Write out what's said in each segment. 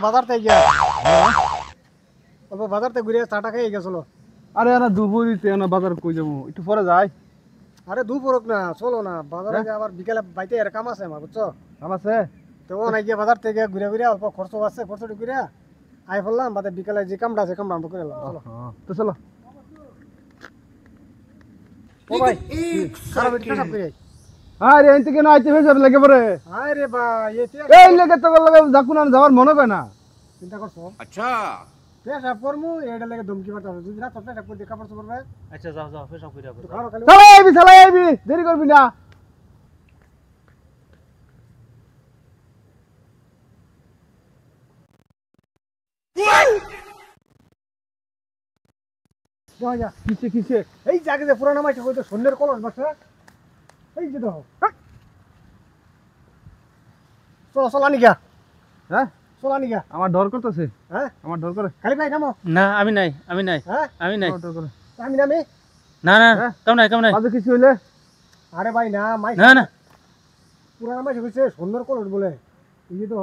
বাজার থেকে গিয়া বাজার থেকে ঘুরে চাটা খেয়ে গেছিল। আরে না দুপুরিতে না বাজার কই যাবো একটু পরে যাই। আরে দুপুরক না চলো না বাজারে আবার বিকেলে বাইতে এর কাম আছে আমার বুঝছো। কাম আছে তো ও নাই গিয়ে বাজার থেকে ঘুরে ঘুরে অল্প খরচ আছে খরচটি ঘুরে আই বললাম বাদে বিকেলে যে কামটা আছে কামটা আমরা করে এলাম। চলো তো চলো। ও ভাই খারাপ এটা সব করে আরে এনতে কেন আইতে হইছে লাগে পরে। আরে ভাই এই লাগে তো লাগে যাকুন আর যাওয়ার মনে কয় না। চিন্তা করছো? আচ্ছা পেশাব করমু এটা লাগে ধমকি পাঠাও যদি রাত পেশাব করে কাপড় চোপড় ভাই। আচ্ছা যাও যাও পেশাব কইরা তো খাও খালি চালাই আইবি দেরি করবি না। যা কিসে কিসে এই জায়গা যে পুরানো মাইছে কইতো সন্ধ্যের কলস বাসা এই যে দাও চলো চলানি গা। হ্যাঁ চলানি গা আমার ডর করতেছে। হ্যাঁ আমার ডর করে। খালি ভাই নামো। না আমি নাই আমি নাই হ্যাঁ আমি নাই ডর করে। আমি নামি। না না হ্যাঁ? কেমন নাই আজ কিছু হইলে আরে ভাই না মাই না না পুরানো মাইছে কইছে সুন্দর কলস বলে এই যে তো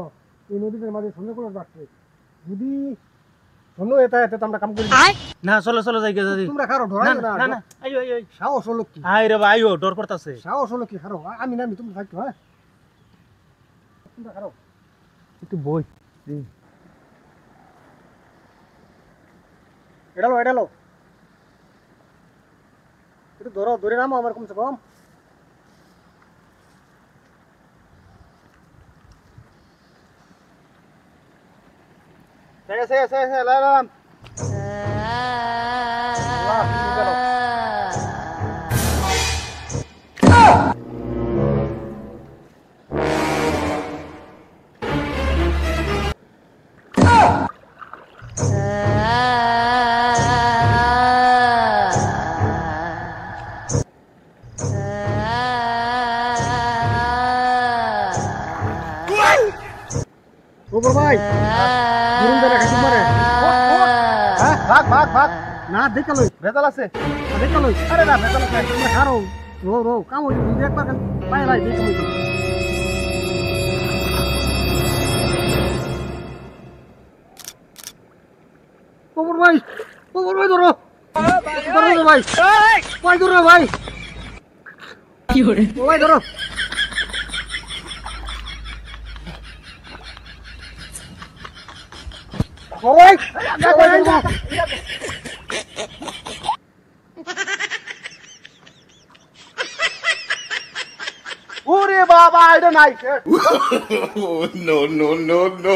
এই নদীর মাঝে সুন্দর কলস বাসছে যদি সুন্দর এটা এতে তো আমরা কাম করি না চলো চলো যাই গেছি তোমরা খারো না ঢোড়াই না না না আইও আইও সাহস হলো কি আই রে ভাই আইও ডর করতেছে সাহস হলো কি খারো আমি নামি তোমরা থাকতো হ্যাঁ তোমরা খারো একটু বই এডালো এডালো একটু ধরো ধরে নামো আমার কমসে কম সে লাগাম ওপর ভাই ধরুন দে রাখা তোমারে হ্যাঁ ভাগ ভাগ ভাগ না দেখা লই ভেতাল আছে দেখা লই আরে না ভেতাল আছে তোমরা খারো রো রো কাম হই যদি একবার পাই লাই দেখো লই ওপর ভাই ধরো ধরো ভাই ভাই ধরো ভাই কি করে ভাই ধরো ওই ওরে বাবা এটা নাই no no no no